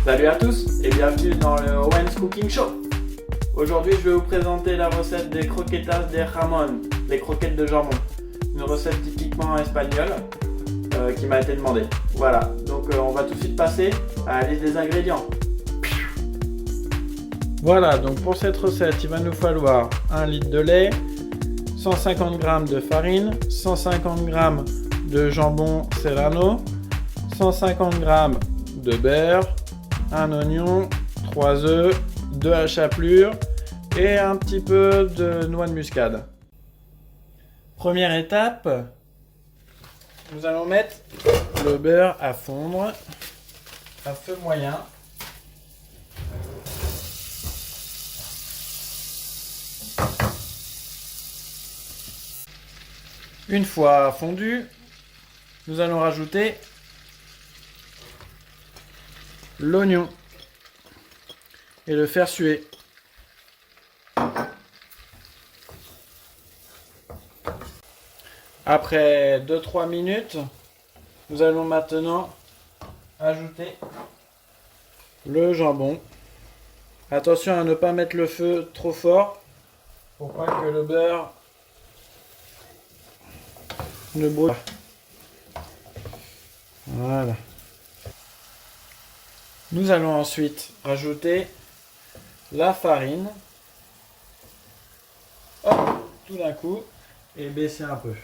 Salut à tous et bienvenue dans le Owen's Cooking Show. Aujourd'hui je vais vous présenter la recette des croquetas de jamón, les croquettes de jambon. Une recette typiquement espagnole qui m'a été demandée. Voilà, donc on va tout de suite passer à la liste des ingrédients. Voilà, donc pour cette recette il va nous falloir 1 litre de lait, 150 g de farine, 150 g de jambon serrano, 150 g de beurre, un oignon, 3 œufs, 2 hachapures et un petit peu de noix de muscade. Première étape, nous allons mettre le beurre à fondre à feu moyen. Une fois fondu, nous allons rajouter l'oignon et le faire suer. Après 2-3 minutes, nous allons maintenant ajouter le jambon. Attention à ne pas mettre le feu trop fort pour pas que le beurre ne brûle pas. Voilà. Nous allons ensuite rajouter la farine, hop, tout d'un coup, et baisser un peu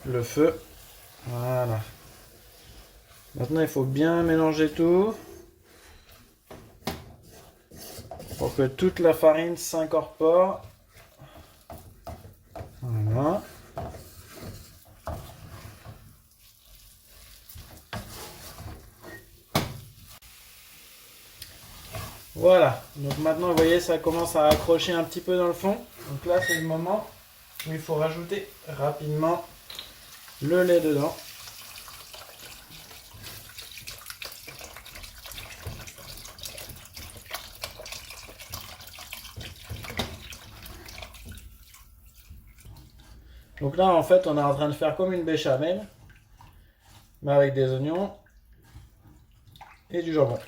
le feu. Voilà. Maintenant, il faut bien mélanger tout pour que toute la farine s'incorpore. Voilà. Voilà, donc maintenant vous voyez ça commence à accrocher un petit peu dans le fond. Donc là c'est le moment où il faut rajouter rapidement le lait dedans. Donc là en fait on est en train de faire comme une béchamel, mais avec des oignons et du jambon.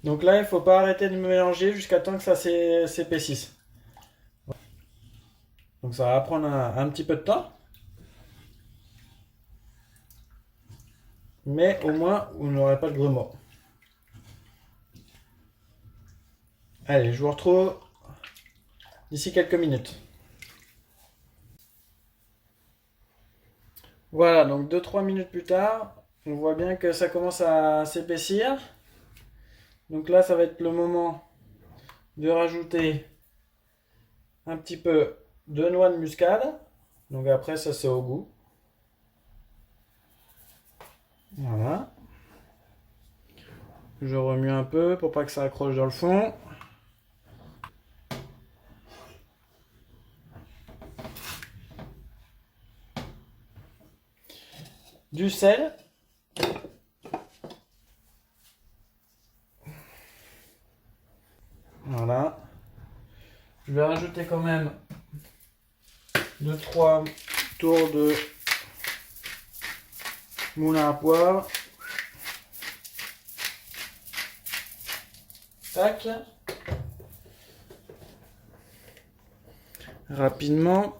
Donc là, il ne faut pas arrêter de mélanger jusqu'à temps que ça s'épaississe. Donc ça va prendre un petit peu de temps. Mais au moins, vous n'aurez pas de grumeaux. Allez, je vous retrouve d'ici quelques minutes. Voilà, donc 2-3 minutes plus tard, on voit bien que ça commence à s'épaissir. Donc là, ça va être le moment de rajouter un petit peu de noix de muscade. Donc après, ça c'est au goût. Voilà. Je remue un peu pour pas que ça accroche dans le fond. Du sel. Voilà. Je vais rajouter quand même 2-3 tours de moulin à poivre. Tac. Rapidement.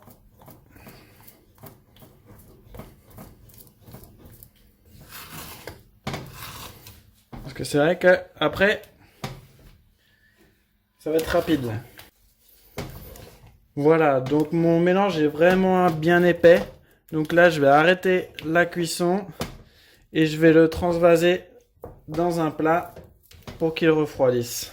Parce que c'est vrai qu'après, ça va être rapide. Voilà, donc mon mélange est vraiment bien épais. Donc là, je vais arrêter la cuisson et je vais le transvaser dans un plat pour qu'il refroidisse.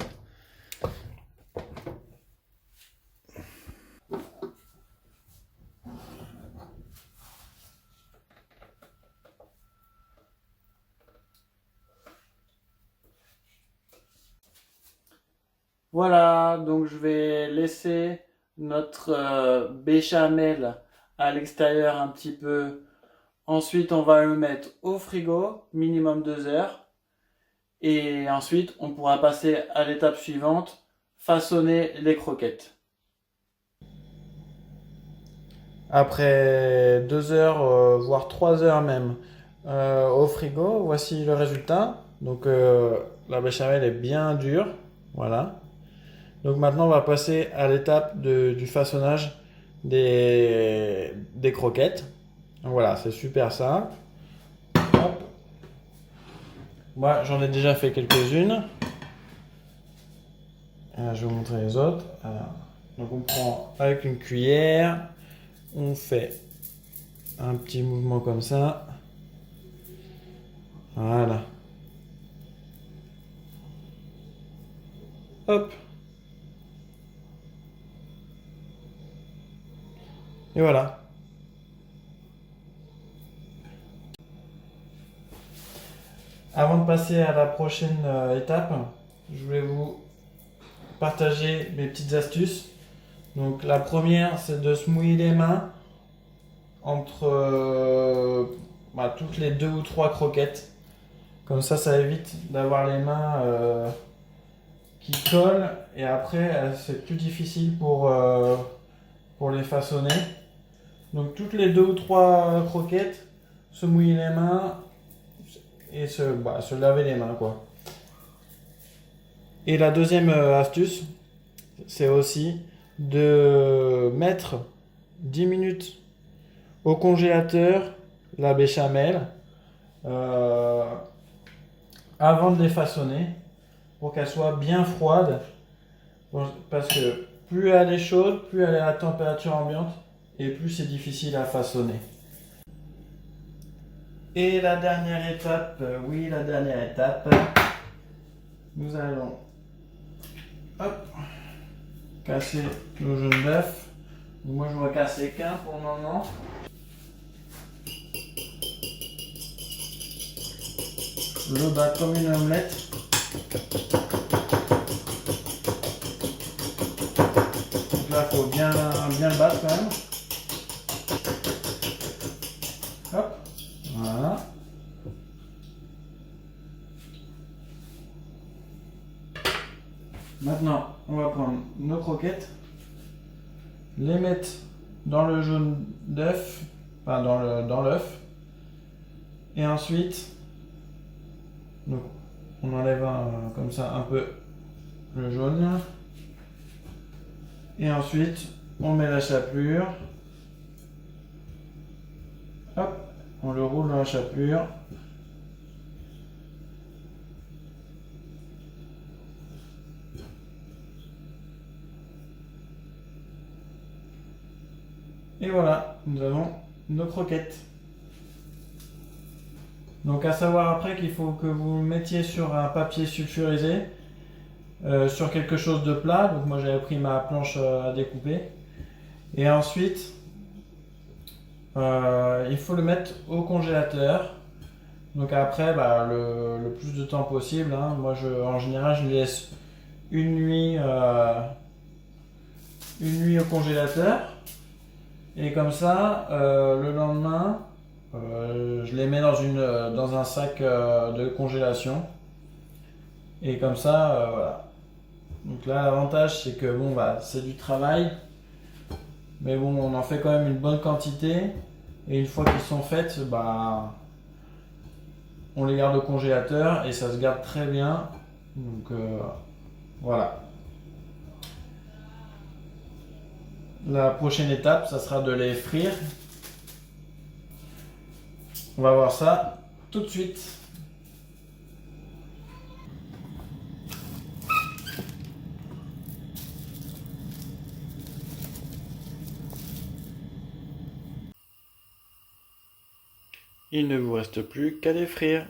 Voilà, donc je vais laisser notre béchamel à l'extérieur un petit peu. Ensuite, on va le mettre au frigo, minimum 2 heures. Et ensuite, on pourra passer à l'étape suivante, façonner les croquettes. Après 2 heures, voire 3 heures même, au frigo. Voici le résultat. Donc la béchamel est bien dure. Voilà. Donc maintenant, on va passer à l'étape du façonnage des croquettes. Donc voilà, c'est super simple. Hop. Moi, j'en ai déjà fait quelques-unes. Je vais vous montrer les autres. Alors, donc on prend avec une cuillère, on fait un petit mouvement comme ça. Voilà. Hop. Et voilà. Avant de passer à la prochaine étape, je voulais vous partager mes petites astuces. Donc la première, c'est de se mouiller les mains entre toutes les 2 ou 3 croquettes. Comme ça évite d'avoir les mains qui collent et après c'est plus difficile pour les façonner. Donc toutes les 2 ou 3 croquettes, se mouiller les mains et se laver les mains quoi. Et la deuxième astuce, c'est aussi de mettre 10 minutes au congélateur la béchamel avant de les façonner pour qu'elle soit bien froide. Parce que plus elle est chaude, plus elle est à température ambiante et plus c'est difficile à façonner. Et la dernière étape, nous allons casser nos jaunes d'œufs. Moi je vais casser qu'un pour le moment. Je le bats comme une omelette. Donc là il faut bien le battre quand même. Hop, voilà. Maintenant, on va prendre nos croquettes, les mettre dans le jaune d'œuf, enfin dans l'œuf, et ensuite, donc, on enlève comme ça un peu le jaune, et ensuite on met la chapelure, hop, on le roule dans la chapelure. Et voilà, nous avons nos croquettes. Donc à savoir après qu'il faut que vous le mettiez sur un papier sulfurisé, sur quelque chose de plat. Donc moi j'avais pris ma planche à découper. Et ensuite, il faut le mettre au congélateur. Donc après, le plus de temps possible. Hein. Moi en général je laisse une nuit au congélateur. Et comme ça, le lendemain, je les mets dans un sac de congélation. Et comme ça, voilà. Donc là, l'avantage, c'est que c'est du travail. Mais bon, on en fait quand même une bonne quantité. Et une fois qu'ils sont faites, on les garde au congélateur et ça se garde très bien. Donc voilà. La prochaine étape, ça sera de les frire. On va voir ça tout de suite. Il ne vous reste plus qu'à les frire.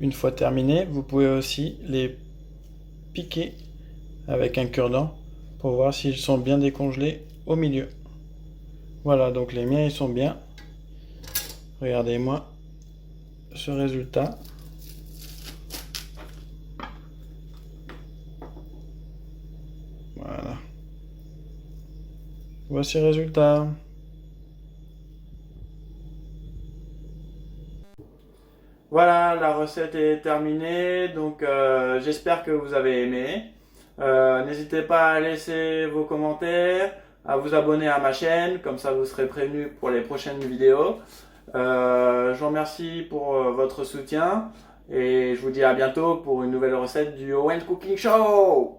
Une fois terminé, vous pouvez aussi les piquer avec un cure-dent pour voir s'ils sont bien décongelés au milieu. Voilà, donc les miens ils sont bien. Regardez-moi ce résultat. Voilà. Voici le résultat. Voilà, la recette est terminée, donc j'espère que vous avez aimé. N'hésitez pas à laisser vos commentaires, à vous abonner à ma chaîne, comme ça vous serez prévenus pour les prochaines vidéos. Je vous remercie pour votre soutien et je vous dis à bientôt pour une nouvelle recette du Owen Cooking Show.